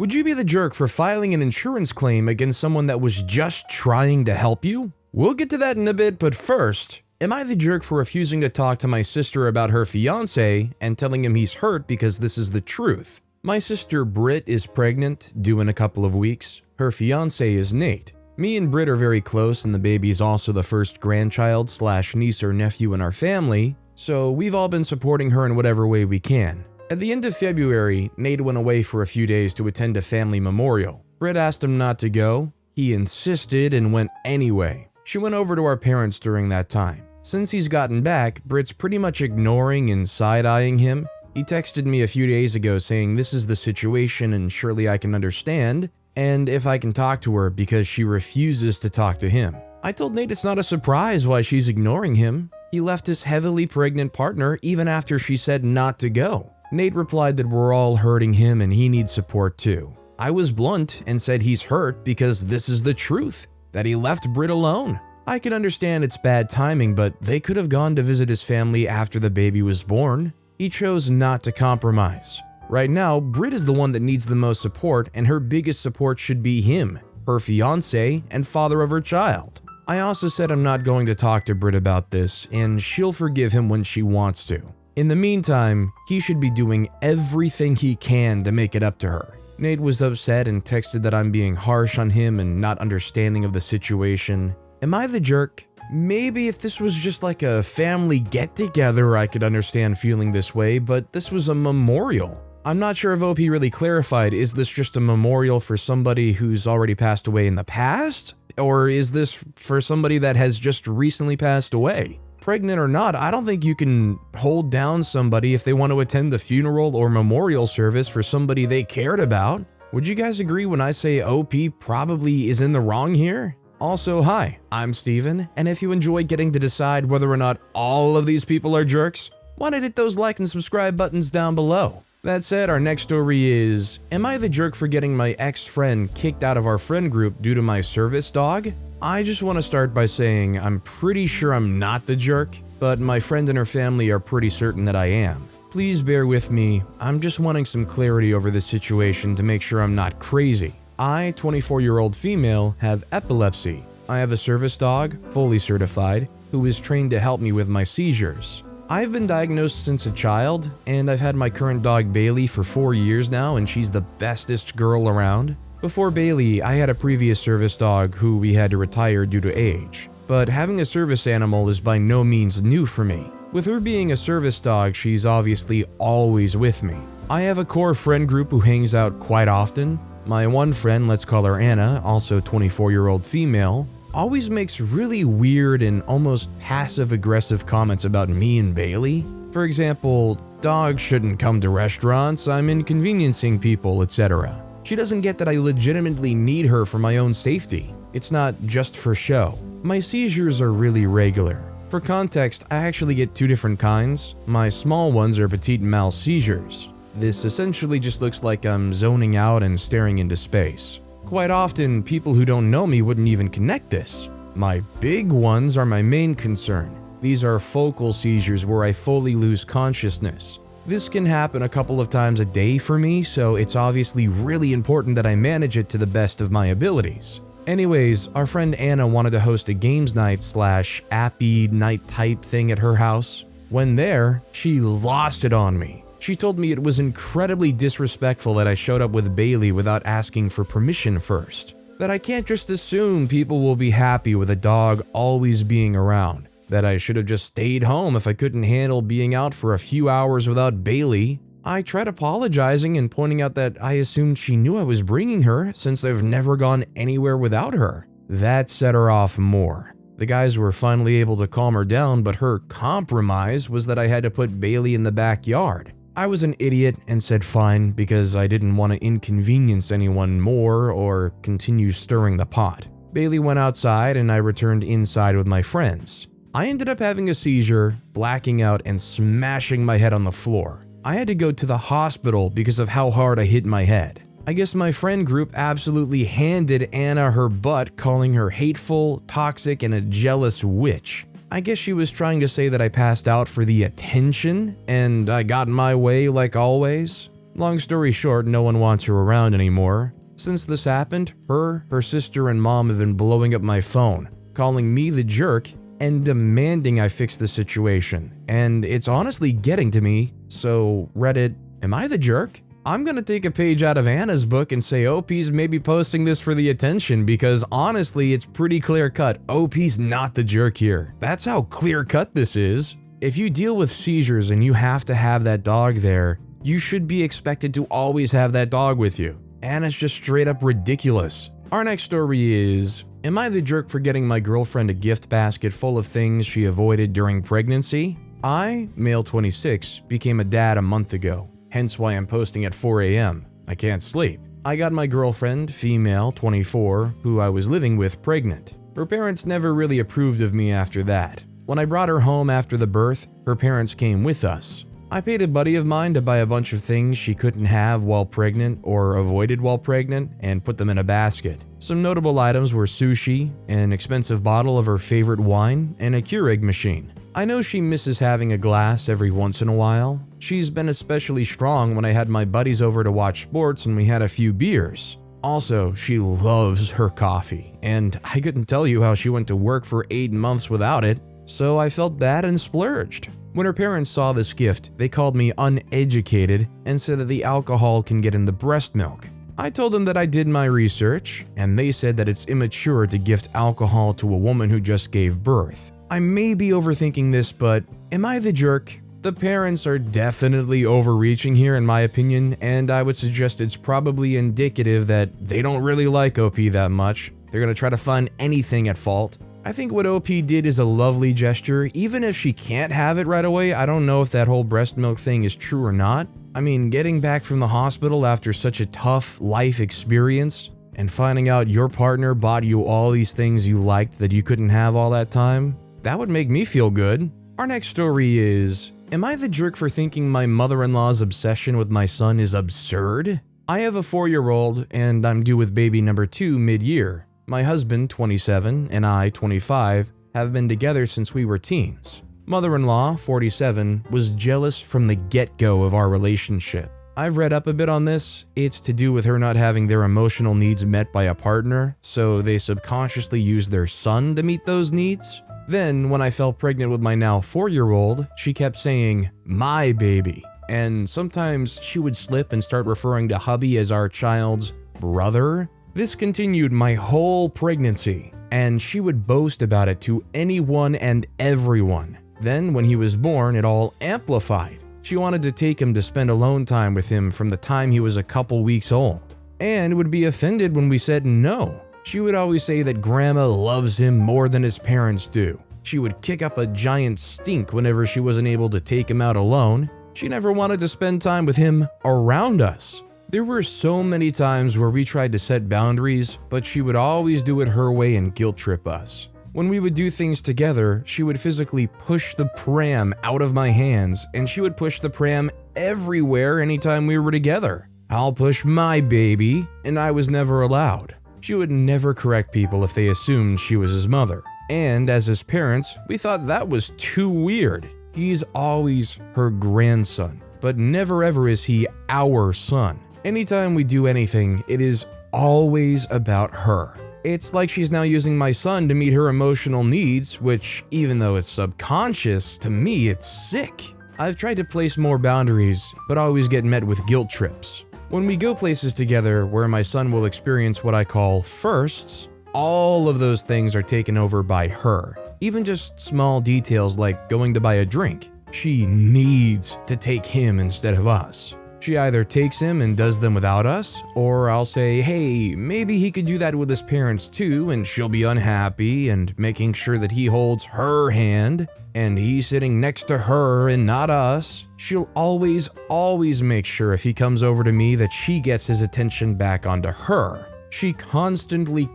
Would you be the jerk for filing an insurance claim against someone that was just trying to help you? We'll get to that in a bit, but first, am I the jerk for refusing to talk to my sister about her fiance and telling him he's hurt because this is the truth? My sister Britt is pregnant, due in a couple of weeks. Her fiance is Nate. Me and Britt are very close, and the baby is also the first grandchild / niece or nephew in our family, so we've all been supporting her in whatever way we can. At the end of February, Nate went away for a few days to attend a family memorial. Britt asked him not to go. He insisted and went anyway. She went over to our parents during that time. Since he's gotten back, Britt's pretty much ignoring and side-eyeing him. He texted me a few days ago saying this is the situation and surely I can understand, and if I can talk to her because she refuses to talk to him. I told Nate it's not a surprise why she's ignoring him. He left his heavily pregnant partner even after she said not to go. Nate replied that we're all hurting him and he needs support too. I was blunt and said he's hurt because this is the truth, that he left Britt alone. I can understand it's bad timing, but they could have gone to visit his family after the baby was born. He chose not to compromise. Right now, Britt is the one that needs the most support, and her biggest support should be him, her fiance, and father of her child. I also said I'm not going to talk to Britt about this, and she'll forgive him when she wants to. In the meantime, he should be doing everything he can to make it up to her. Nate was upset and texted that I'm being harsh on him and not understanding of the situation. Am I the jerk? Maybe if this was just like a family get-together, I could understand feeling this way, but this was a memorial. I'm not sure if OP really clarified, is this just a memorial for somebody who's already passed away in the past? Or is this for somebody that has just recently passed away? Pregnant or not, I don't think you can hold down somebody if they want to attend the funeral or memorial service for somebody they cared about. Would you guys agree when I say OP probably is in the wrong here? Also, hi, I'm Steven, and if you enjoy getting to decide whether or not all of these people are jerks, why not hit those like and subscribe buttons down below? That said, our next story is, am I the jerk for getting my ex-friend kicked out of our friend group due to my service dog? I just want to start by saying I'm pretty sure I'm not the jerk, but my friend and her family are pretty certain that I am. Please bear with me, I'm just wanting some clarity over this situation to make sure I'm not crazy. I, 24-year-old female, have epilepsy. I have a service dog, fully certified, who is trained to help me with my seizures. I've been diagnosed since a child, and I've had my current dog Bailey for 4 years now, and she's the bestest girl around. Before Bailey, I had a previous service dog who we had to retire due to age, but having a service animal is by no means new for me. With her being a service dog, she's obviously always with me. I have a core friend group who hangs out quite often. My one friend, let's call her Anna, also 24-year-old female, always makes really weird and almost passive-aggressive comments about me and Bailey. For example, dogs shouldn't come to restaurants, I'm inconveniencing people, etc. She doesn't get that I legitimately need her for my own safety. It's not just for show. My seizures are really regular. For context, I actually get two different kinds. My small ones are petite mal seizures. This essentially just looks like I'm zoning out and staring into space. Quite often, people who don't know me wouldn't even connect this. My big ones are my main concern. These are focal seizures where I fully lose consciousness. This can happen a couple of times a day for me, so it's obviously really important that I manage it to the best of my abilities. Anyways, our friend Anna wanted to host a games night / appy night type thing at her house. When there, she lost it on me. She told me it was incredibly disrespectful that I showed up with Bailey without asking for permission first. That I can't just assume people will be happy with a dog always being around. That I should have just stayed home if I couldn't handle being out for a few hours without Bailey. I tried apologizing and pointing out that I assumed she knew I was bringing her since I've never gone anywhere without her. That set her off more. The guys were finally able to calm her down, but her compromise was that I had to put Bailey in the backyard. I was an idiot and said fine because I didn't want to inconvenience anyone more or continue stirring the pot. Bailey went outside and I returned inside with my friends. I ended up having a seizure, blacking out, and smashing my head on the floor. I had to go to the hospital because of how hard I hit my head. I guess my friend group absolutely handed Anna her butt, calling her hateful, toxic, and a jealous witch. I guess she was trying to say that I passed out for the attention and I got in my way like always. Long story short, no one wants her around anymore. Since this happened, her sister, and mom have been blowing up my phone, calling me the jerk, and demanding I fix the situation. And it's honestly getting to me, so Reddit, am I the jerk? I'm gonna take a page out of Anna's book and say OP's maybe posting this for the attention, because honestly, it's pretty clear cut. OP's not the jerk here. That's how clear cut this is. If you deal with seizures and you have to have that dog there, you should be expected to always have that dog with you. Anna's just straight up ridiculous. Our next story is, am I the jerk for getting my girlfriend a gift basket full of things she avoided during pregnancy? I, male 26, became a dad a month ago, hence why I'm posting at 4 a.m. I can't sleep. I got my girlfriend, female 24, who I was living with, pregnant. Her parents never really approved of me after that. When I brought her home after the birth, her parents came with us. I paid a buddy of mine to buy a bunch of things she couldn't have while pregnant or avoided while pregnant and put them in a basket. Some notable items were sushi, an expensive bottle of her favorite wine, and a Keurig machine. I know she misses having a glass every once in a while. She's been especially strong when I had my buddies over to watch sports and we had a few beers. Also, she loves her coffee, and I couldn't tell you how she went to work for 8 months without it, so I felt bad and splurged. When her parents saw this gift, they called me uneducated and said that the alcohol can get in the breast milk. I told them that I did my research, and they said that it's immature to gift alcohol to a woman who just gave birth. I may be overthinking this, but am I the jerk? The parents are definitely overreaching here in my opinion, and I would suggest it's probably indicative that they don't really like OP that much. They're gonna try to find anything at fault. I think what OP did is a lovely gesture. Even if she can't have it right away, I don't know if that whole breast milk thing is true or not. I mean, getting back from the hospital after such a tough life experience and finding out your partner bought you all these things you liked that you couldn't have all that time, that would make me feel good. Our next story is, am I the jerk for thinking my mother-in-law's obsession with my son is absurd? I have a 4-year-old and I'm due with baby number 2 mid-year. My husband, 27, and I, 25, have been together since we were teens. Mother-in-law, 47, was jealous from the get-go of our relationship. I've read up a bit on this. It's to do with her not having their emotional needs met by a partner, so they subconsciously use their son to meet those needs. Then, when I fell pregnant with my now 4-year-old, she kept saying, "my baby," and sometimes she would slip and start referring to hubby as our child's brother. This continued my whole pregnancy, and she would boast about it to anyone and everyone. Then, when he was born, it all amplified. She wanted to take him to spend alone time with him from the time he was a couple weeks old, and would be offended when we said no. She would always say that grandma loves him more than his parents do. She would kick up a giant stink whenever she wasn't able to take him out alone. She never wanted to spend time with him around us. There were so many times where we tried to set boundaries, but she would always do it her way and guilt trip us. When we would do things together, she would physically push the pram out of my hands, and she would push the pram everywhere anytime we were together. I'll push my baby, and I was never allowed. She would never correct people if they assumed she was his mother. And as his parents, we thought that was too weird. He's always her grandson, but never ever is he our son. Anytime we do anything, it is always about her. It's like she's now using my son to meet her emotional needs, which, even though it's subconscious, to me it's sick. I've tried to place more boundaries, but always get met with guilt trips. When we go places together where my son will experience what I call firsts, all of those things are taken over by her. Even just small details like going to buy a drink. She needs to take him instead of us. She either takes him and does them without us, or I'll say, hey, maybe he could do that with his parents too, and she'll be unhappy, and making sure that he holds her hand, and he's sitting next to her and not us. She'll always make sure if he comes over to me that she gets his attention back onto her. She constantly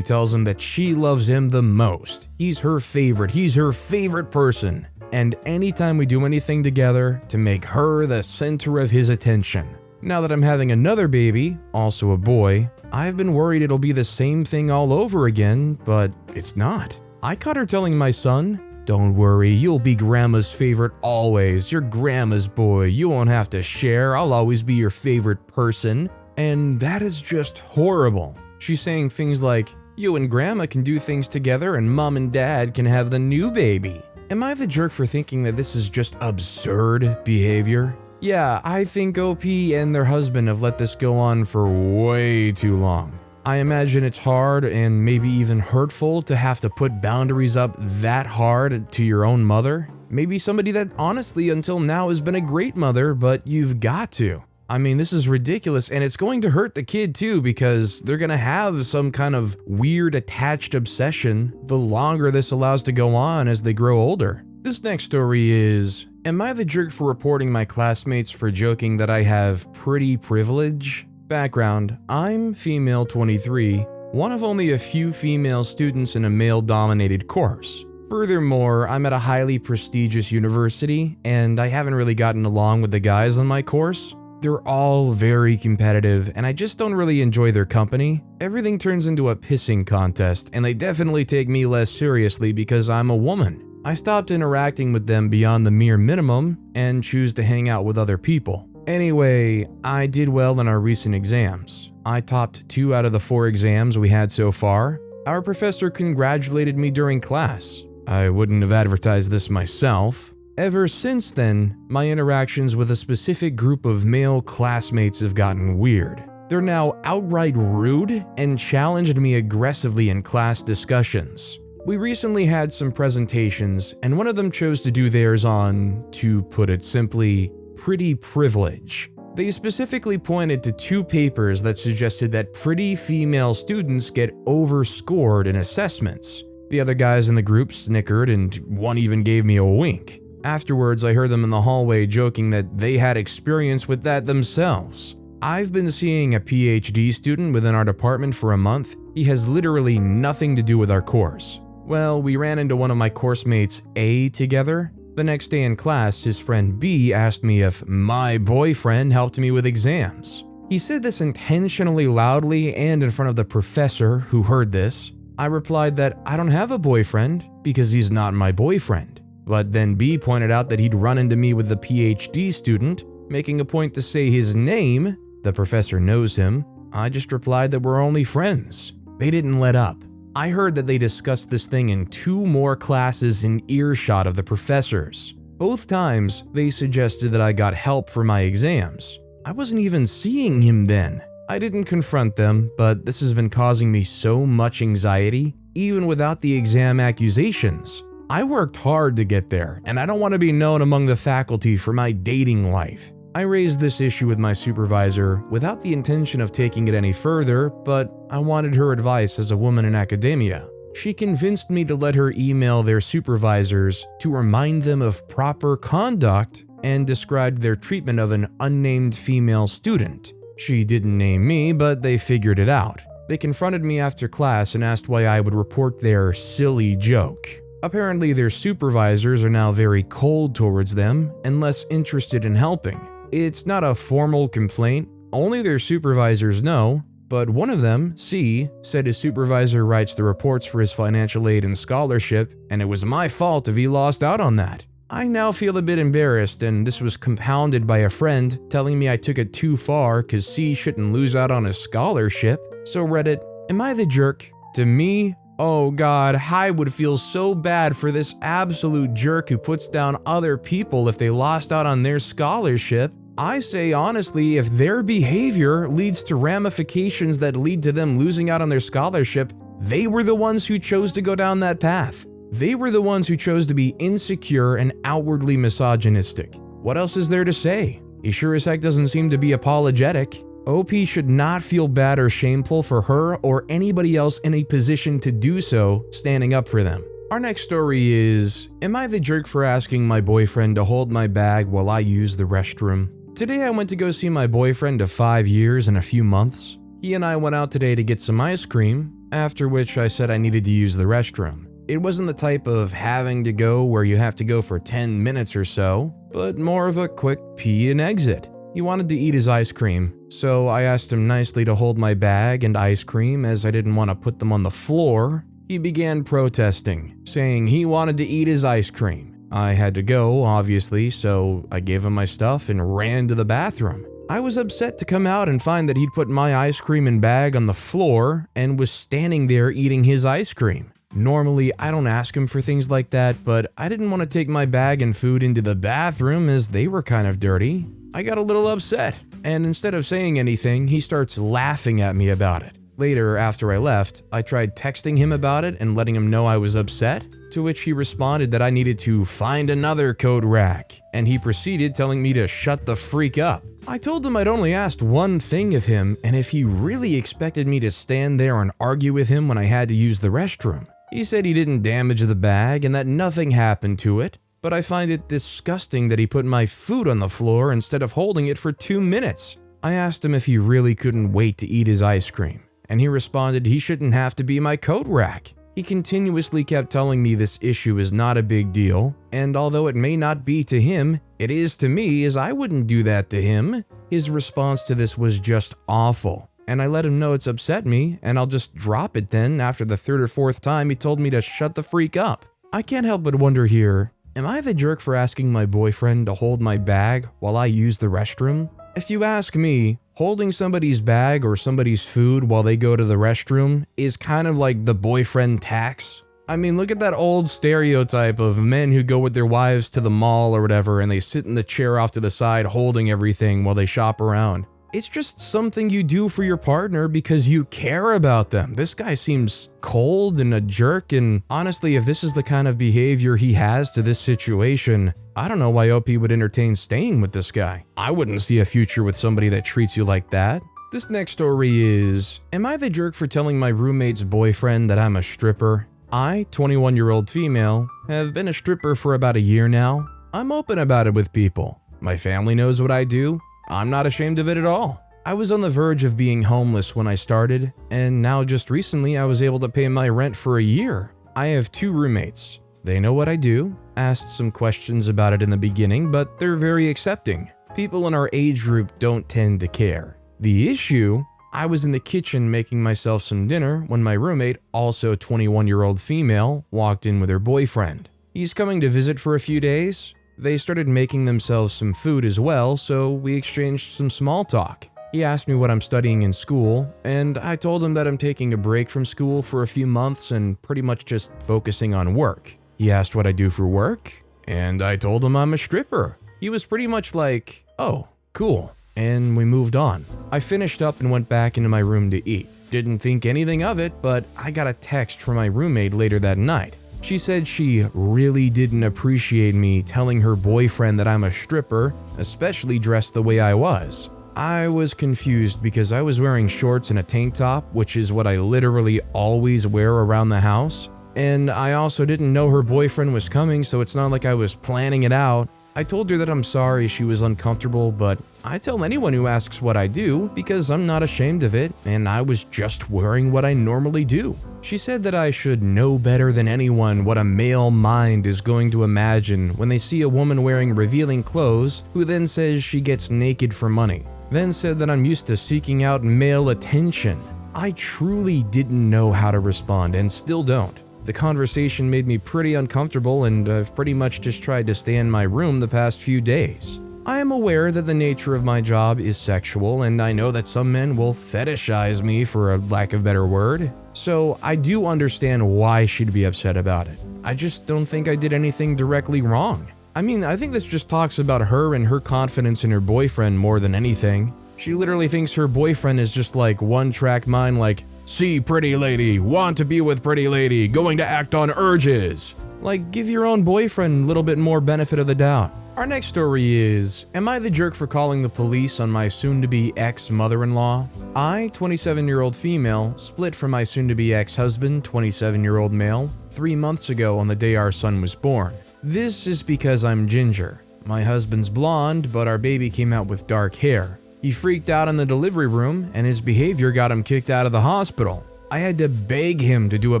tells him that she loves him the most. He's her favorite person. And anytime we do anything together, to make her the center of his attention. Now that I'm having another baby, also a boy, I've been worried it'll be the same thing all over again, but it's not. I caught her telling my son, Don't worry, you'll be grandma's favorite always. You're grandma's boy. You won't have to share. I'll always be your favorite person. And that is just horrible. She's saying things like, you and grandma can do things together and mom and dad can have the new baby. Am I the jerk for thinking that this is just absurd behavior? Yeah, I think OP and their husband have let this go on for way too long. I imagine it's hard and maybe even hurtful to have to put boundaries up that hard to your own mother. Maybe somebody that honestly until now has been a great mother, but you've got to. I mean, this is ridiculous, and it's going to hurt the kid too because they're gonna have some kind of weird attached obsession the longer this allows to go on as they grow older. This next story is, am I the jerk for reporting my classmates for joking that I have pretty privilege? Background, I'm female 23, one of only a few female students in a male-dominated course. Furthermore, I'm at a highly prestigious university, and I haven't really gotten along with the guys on my course. They're all very competitive, and I just don't really enjoy their company. Everything turns into a pissing contest, and they definitely take me less seriously because I'm a woman. I stopped interacting with them beyond the mere minimum and choose to hang out with other people. Anyway, I did well in our recent exams. I topped 2 out of the 4 exams we had so far. Our professor congratulated me during class. I wouldn't have advertised this myself. Ever since then, my interactions with a specific group of male classmates have gotten weird. They're now outright rude and challenged me aggressively in class discussions. We recently had some presentations, and one of them chose to do theirs on, to put it simply, pretty privilege. They specifically pointed to 2 papers that suggested that pretty female students get overscored in assessments. The other guys in the group snickered, and one even gave me a wink. Afterwards, I heard them in the hallway joking that they had experience with that themselves. I've been seeing a PhD student within our department for a month. He has literally nothing to do with our course. Well, we ran into one of my course mates A together. The next day in class, his friend B asked me if my boyfriend helped me with exams. He said this intentionally loudly and in front of the professor who heard this. I replied that I don't have a boyfriend because he's not my boyfriend. But then B pointed out that he'd run into me with the PhD student, making a point to say his name. The professor knows him. I just replied that we're only friends. They didn't let up. I heard that they discussed this thing in 2 more classes in earshot of the professors. Both times, they suggested that I got help for my exams. I wasn't even seeing him then. I didn't confront them, but this has been causing me so much anxiety, even without the exam accusations. I worked hard to get there, and I don't want to be known among the faculty for my dating life. I raised this issue with my supervisor without the intention of taking it any further, but I wanted her advice as a woman in academia. She convinced me to let her email their supervisors to remind them of proper conduct and described their treatment of an unnamed female student. She didn't name me, but they figured it out. They confronted me after class and asked why I would report their silly joke. Apparently, their supervisors are now very cold towards them and less interested in helping. It's not a formal complaint, only their supervisors know, but one of them, C, said his supervisor writes the reports for his financial aid and scholarship, and it was my fault if he lost out on that. I now feel a bit embarrassed, and this was compounded by a friend telling me I took it too far because C shouldn't lose out on his scholarship. So Reddit, am I the jerk? To me, oh god, I would feel so bad for this absolute jerk who puts down other people if they lost out on their scholarship. I say honestly, if their behavior leads to ramifications that lead to them losing out on their scholarship, they were the ones who chose to go down that path. They were the ones who chose to be insecure and outwardly misogynistic. What else is there to say? He sure as heck doesn't seem to be apologetic. OP should not feel bad or shameful for her or anybody else in a position to do so standing up for them. Our next story is, am I the jerk for asking my boyfriend to hold my bag while I use the restroom? Today I went to go see my boyfriend of 5 years and a few months. He and I went out today to get some ice cream, after which I said I needed to use the restroom. It wasn't the type of having to go where you have to go for 10 minutes or so, but more of a quick pee and exit. He wanted to eat his ice cream, so I asked him nicely to hold my bag and ice cream as I didn't want to put them on the floor. He began protesting, saying he wanted to eat his ice cream. I had to go, obviously, so I gave him my stuff and ran to the bathroom. I was upset to come out and find that he'd put my ice cream and bag on the floor and was standing there eating his ice cream. Normally, I don't ask him for things like that, but I didn't want to take my bag and food into the bathroom as they were kind of dirty. I got a little upset, and instead of saying anything, he starts laughing at me about it. Later, after I left, I tried texting him about it and letting him know I was upset, to which he responded that I needed to find another coat rack, and he proceeded telling me to shut the freak up. I told him I'd only asked one thing of him, and if he really expected me to stand there and argue with him when I had to use the restroom. He said he didn't damage the bag and that nothing happened to it, but I find it disgusting that he put my food on the floor instead of holding it for 2 minutes. I asked him if he really couldn't wait to eat his ice cream, and he responded he shouldn't have to be my coat rack. He continuously kept telling me this issue is not a big deal, and although it may not be to him, it is to me, as I wouldn't do that to him. His response to this was just awful, and I let him know it's upset me, and I'll just drop it then after the 3rd or 4th time he told me to shut the freak up. I can't help but wonder here, am I the jerk for asking my boyfriend to hold my bag while I use the restroom? If you ask me, holding somebody's bag or somebody's food while they go to the restroom is kind of like the boyfriend tax. I mean, look at that old stereotype of men who go with their wives to the mall or whatever and they sit in the chair off to the side holding everything while they shop around. It's just something you do for your partner because you care about them. This guy seems cold and a jerk, and honestly, if this is the kind of behavior he has to this situation, I don't know why OP would entertain staying with this guy. I wouldn't see a future with somebody that treats you like that. This next story is, am I the jerk for telling my roommate's boyfriend that I'm a stripper? I, 21-year-old female, have been a stripper for about a year now. I'm open about it with people. My family knows what I do. I'm not ashamed of it at all. I was on the verge of being homeless when I started, and now just recently I was able to pay my rent for a year. I have 2 roommates. They know what I do, asked some questions about it in the beginning, but they're very accepting. People in our age group don't tend to care. The issue, I was in the kitchen making myself some dinner when my roommate, also 21-year-old female, walked in with her boyfriend. He's coming to visit for a few days. They started making themselves some food as well, so we exchanged some small talk. He asked me what I'm studying in school, and I told him that I'm taking a break from school for a few months and pretty much just focusing on work. He asked what I do for work, and I told him I'm a stripper. He was pretty much like, oh, cool, and we moved on. I finished up and went back into my room to eat. Didn't think anything of it, but I got a text from my roommate later that night. She said she really didn't appreciate me telling her boyfriend that I'm a stripper, especially dressed the way I was. I was confused because I was wearing shorts and a tank top, which is what I literally always wear around the house. And I also didn't know her boyfriend was coming, so it's not like I was planning it out. I told her that I'm sorry she was uncomfortable, but I tell anyone who asks what I do because I'm not ashamed of it, and I was just wearing what I normally do. She said that I should know better than anyone what a male mind is going to imagine when they see a woman wearing revealing clothes who then says she gets naked for money. Then said that I'm used to seeking out male attention. I truly didn't know how to respond and still don't. The conversation made me pretty uncomfortable, and I've pretty much just tried to stay in my room the past few days. I am aware that the nature of my job is sexual, and I know that some men will fetishize me, for a lack of a better word. So I do understand why she'd be upset about it. I just don't think I did anything directly wrong. I mean, I think this just talks about her and her confidence in her boyfriend more than anything. She literally thinks her boyfriend is just like one-track mind, like, see pretty lady, want to be with pretty lady, going to act on urges. Like, give your own boyfriend a little bit more benefit of the doubt. Our next story is, am I the jerk for calling the police on my soon-to-be ex-mother-in-law? I, 27-year-old female, split from my soon-to-be ex-husband, 27-year-old male, 3 months ago on the day our son was born. This is because I'm ginger. My husband's blonde, but our baby came out with dark hair. He freaked out in the delivery room, and his behavior got him kicked out of the hospital. I had to beg him to do a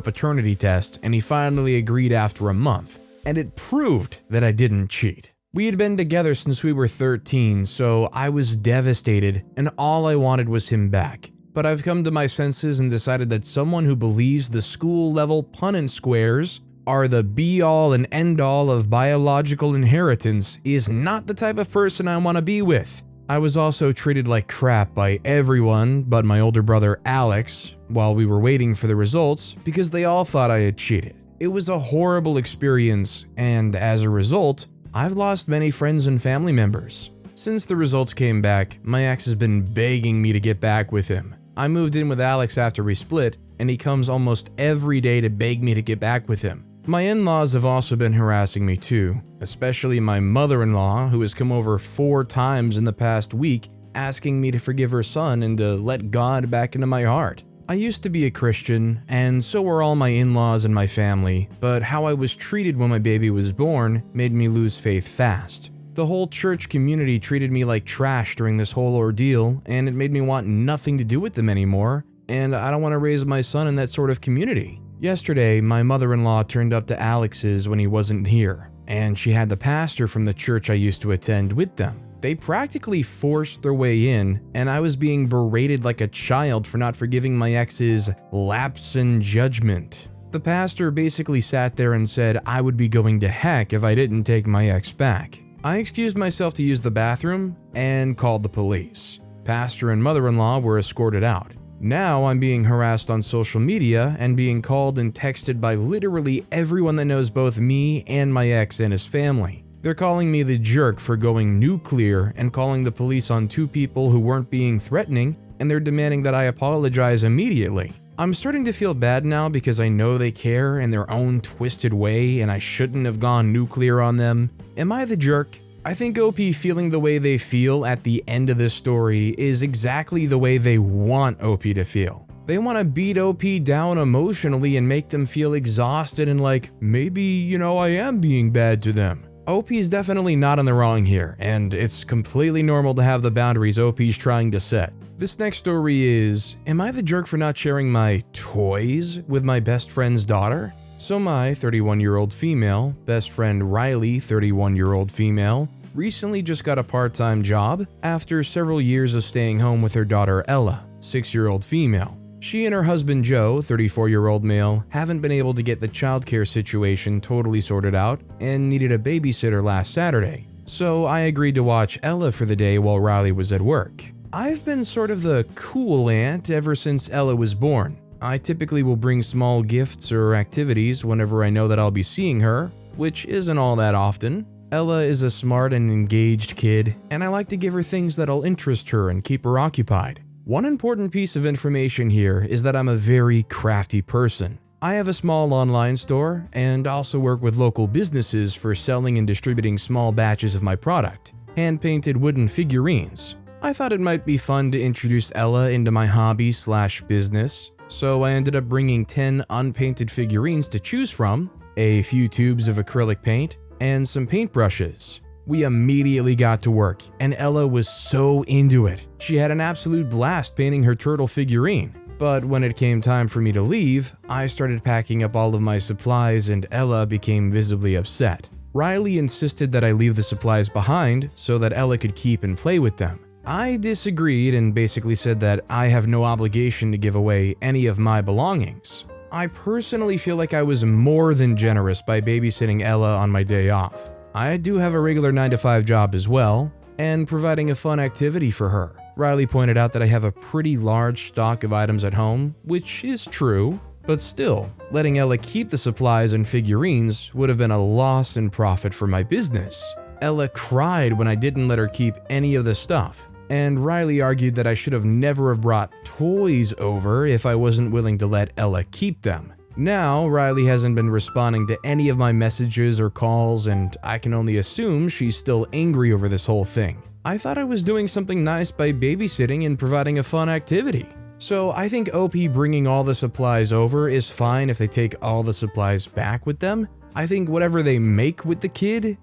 paternity test, and he finally agreed after a month. And it proved that I didn't cheat. We had been together since we were 13, so I was devastated, and all I wanted was him back. but I've come to my senses and decided that someone who believes the school-level Punnett squares are the be-all and end-all of biological inheritance is not the type of person I want to be with. I was also treated like crap by everyone but my older brother Alex while we were waiting for the results because they all thought I had cheated. It was a horrible experience, and as a result, I've lost many friends and family members. Since the results came back, my ex has been begging me to get back with him. I moved in with Alex after we split, and he comes almost every day to beg me to get back with him. My in-laws have also been harassing me too, especially my mother-in-law, who has come over 4 times in the past week asking me to forgive her son and to let God back into my heart. I used to be a Christian, and so were all my in-laws and my family, but how I was treated when my baby was born made me lose faith fast. The whole church community treated me like trash during this whole ordeal, and it made me want nothing to do with them anymore, and I don't want to raise my son in that sort of community. Yesterday, my mother-in-law turned up to Alex's when he wasn't here, and she had the pastor from the church I used to attend with them. They practically forced their way in, and I was being berated like a child for not forgiving my ex's lapse in judgment. The pastor basically sat there and said I would be going to heck if I didn't take my ex back. I excused myself to use the bathroom and called the police. Pastor and mother-in-law were escorted out. Now I'm being harassed on social media and being called and texted by literally everyone that knows both me and my ex and his family. They're calling me the jerk for going nuclear and calling the police on 2 people who weren't being threatening, and they're demanding that I apologize immediately. I'm starting to feel bad now because I know they care in their own twisted way and I shouldn't have gone nuclear on them. Am I the jerk? I think OP feeling the way they feel at the end of this story is exactly the way they want OP to feel. They want to beat OP down emotionally and make them feel exhausted and like, maybe, I am being bad to them. OP is definitely not in the wrong here, and it's completely normal to have the boundaries OP's trying to set. This next story is, am I the jerk for not sharing my toys with my best friend's daughter? So my 31-year-old female, best friend Riley, 31-year-old female, recently just got a part-time job after several years of staying home with her daughter Ella, 6-year-old female. She and her husband Joe, 34-year-old male, haven't been able to get the childcare situation totally sorted out and needed a babysitter last Saturday. So I agreed to watch Ella for the day while Riley was at work. I've been sort of the cool aunt ever since Ella was born. I typically will bring small gifts or activities whenever I know that I'll be seeing her, which isn't all that often. Ella is a smart and engaged kid, and I like to give her things that'll interest her and keep her occupied. One important piece of information here is that I'm a very crafty person. I have a small online store and also work with local businesses for selling and distributing small batches of my product, hand-painted wooden figurines. I thought it might be fun to introduce Ella into my hobby/business, so I ended up bringing 10 unpainted figurines to choose from, a few tubes of acrylic paint, and some paintbrushes. We immediately got to work, and Ella was so into it. She had an absolute blast painting her turtle figurine. But when it came time for me to leave, I started packing up all of my supplies and Ella became visibly upset. Riley insisted that I leave the supplies behind so that Ella could keep and play with them. I disagreed and basically said that I have no obligation to give away any of my belongings. I personally feel like I was more than generous by babysitting Ella on my day off. I do have a regular 9-to-5 job as well, and providing a fun activity for her. Riley pointed out that I have a pretty large stock of items at home, which is true, but still, letting Ella keep the supplies and figurines would have been a loss in profit for my business. Ella cried when I didn't let her keep any of the stuff, and Riley argued that I should have never have brought toys over if I wasn't willing to let Ella keep them. Now, Riley hasn't been responding to any of my messages or calls, and I can only assume she's still angry over this whole thing. I thought I was doing something nice by babysitting and providing a fun activity. So I think OP bringing all the supplies over is fine if they take all the supplies back with them. I think whatever they make with the kid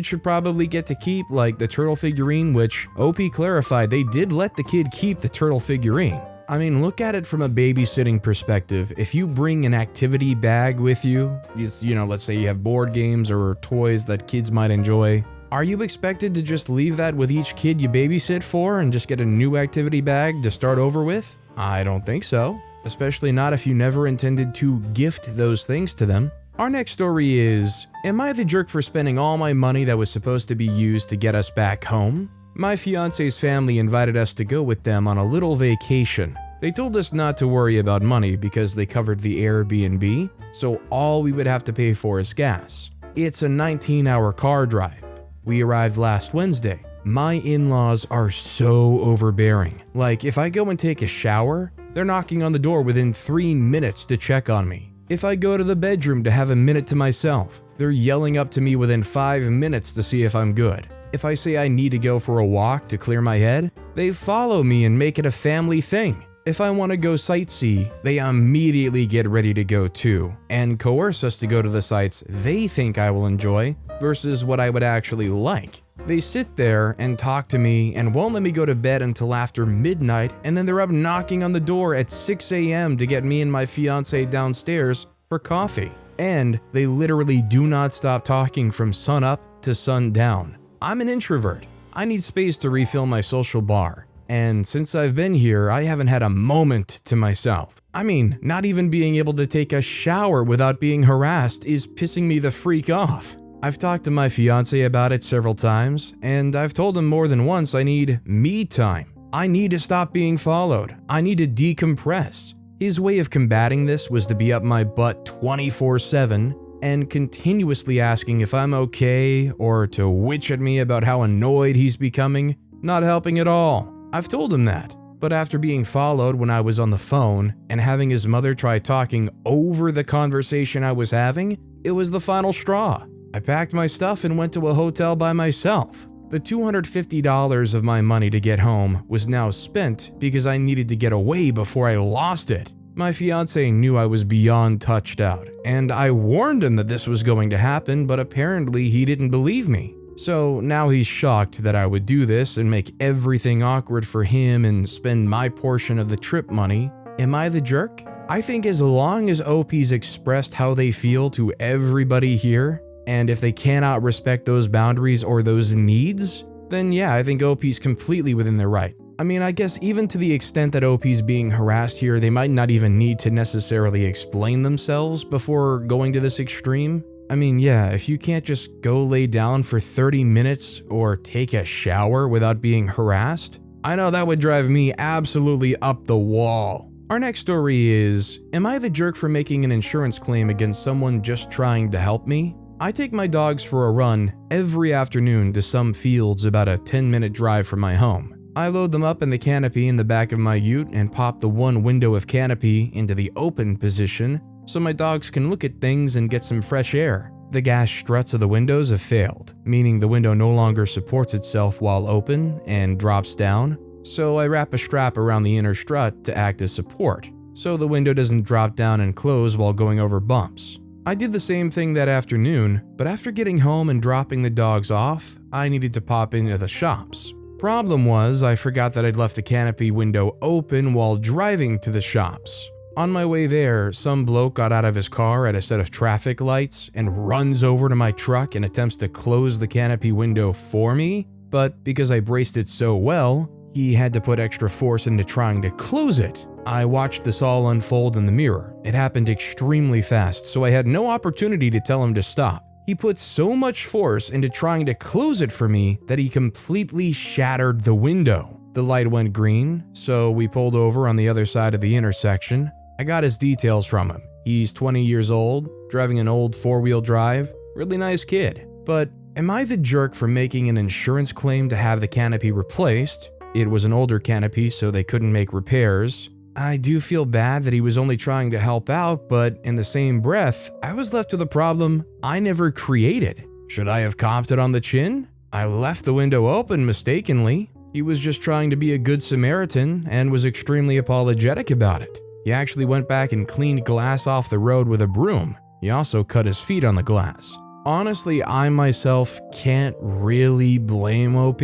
should probably get to keep, like the turtle figurine, which OP clarified they did let the kid keep the turtle figurine. I mean, look at it from a babysitting perspective. If you bring an activity bag with you, let's say you have board games or toys that kids might enjoy, are you expected to just leave that with each kid you babysit for and just get a new activity bag to start over with? I don't think so, especially not if you never intended to gift those things to them. Our next story is, am I the jerk for spending all my money that was supposed to be used to get us back home? My fiance's family invited us to go with them on a little vacation. They told us not to worry about money because they covered the Airbnb, so all we would have to pay for is gas. It's a 19-hour car drive. We arrived last Wednesday. My in-laws are so overbearing. Like, if I go and take a shower, they're knocking on the door within 3 minutes to check on me. If I go to the bedroom to have a minute to myself, they're yelling up to me within 5 minutes to see if I'm good. If I say I need to go for a walk to clear my head, they follow me and make it a family thing. If I want to go sightsee, they immediately get ready to go too, and coerce us to go to the sites they think I will enjoy versus what I would actually like. They sit there and talk to me and won't let me go to bed until after midnight, and then they're up knocking on the door at 6 a.m. to get me and my fiance downstairs for coffee. And they literally do not stop talking from sun up to sundown. I'm an introvert. I need space to refill my social bar. And since I've been here, I haven't had a moment to myself. I mean, not even being able to take a shower without being harassed is pissing me the freak off. I've talked to my fiance about it several times, and I've told him more than once I need me time. I need to stop being followed. I need to decompress. His way of combating this was to be up my butt 24/7 and continuously asking if I'm okay or to witch at me about how annoyed he's becoming. Not helping at all. I've told him that. But after being followed when I was on the phone and having his mother try talking over the conversation I was having, it was the final straw. I packed my stuff and went to a hotel by myself. The $250 of my money to get home was now spent because I needed to get away before I lost it. My fiance knew I was beyond touched out, and I warned him that this was going to happen, but apparently he didn't believe me. So now he's shocked that I would do this and make everything awkward for him and spend my portion of the trip money. Am I the jerk? I think as long as OP's expressed how they feel to everybody here, and if they cannot respect those boundaries or those needs, then yeah, I think OP's completely within their right. I mean, I guess even to the extent that OP's being harassed here, they might not even need to necessarily explain themselves before going to this extreme. I mean, yeah, if you can't just go lay down for 30 minutes or take a shower without being harassed, I know that would drive me absolutely up the wall. Our next story is, am I the jerk for making an insurance claim against someone just trying to help me? I take my dogs for a run every afternoon to some fields about a 10-minute drive from my home. I load them up in the canopy in the back of my ute and pop the one window of canopy into the open position so my dogs can look at things and get some fresh air. The gas struts of the windows have failed, meaning the window no longer supports itself while open and drops down, so I wrap a strap around the inner strut to act as support, so the window doesn't drop down and close while going over bumps. I did the same thing that afternoon, but after getting home and dropping the dogs off, I needed to pop into the shops. Problem was, I forgot that I'd left the canopy window open while driving to the shops. On my way there, some bloke got out of his car at a set of traffic lights and runs over to my truck and attempts to close the canopy window for me, but because I braced it so well, he had to put extra force into trying to close it. I watched this all unfold in the mirror. It happened extremely fast, so I had no opportunity to tell him to stop. He put so much force into trying to close it for me that he completely shattered the window. The light went green, so we pulled over on the other side of the intersection. I got his details from him. He's 20 years old, driving an old 4-wheel drive, really nice kid. But am I the jerk for making an insurance claim to have the canopy replaced? It was an older canopy, so they couldn't make repairs. I do feel bad that he was only trying to help out, but in the same breath, I was left with a problem I never created. Should I have copped it on the chin? I left the window open mistakenly. He was just trying to be a good Samaritan and was extremely apologetic about it. He actually went back and cleaned glass off the road with a broom. He also cut his feet on the glass. Honestly, I myself can't really blame OP.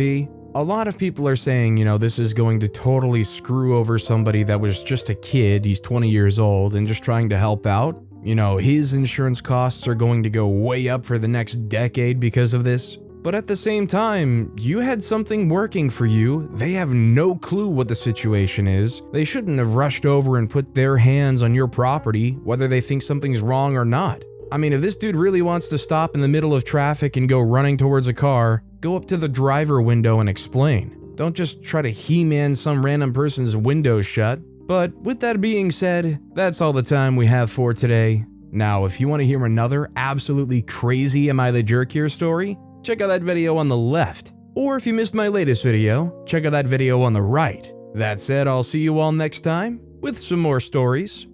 A lot of people are saying, this is going to totally screw over somebody that was just a kid, he's 20 years old, and just trying to help out. His insurance costs are going to go way up for the next decade because of this. But at the same time, you had something working for you, they have no clue what the situation is, they shouldn't have rushed over and put their hands on your property, whether they think something's wrong or not. I mean, if this dude really wants to stop in the middle of traffic and go running towards a car, go up to the driver window and explain. Don't just try to He-Man some random person's window shut. But with that being said, that's all the time we have for today. Now, if you want to hear another absolutely crazy Am I the Jerk Here story, check out that video on the left. Or if you missed my latest video, check out that video on the right. That said, I'll see you all next time with some more stories.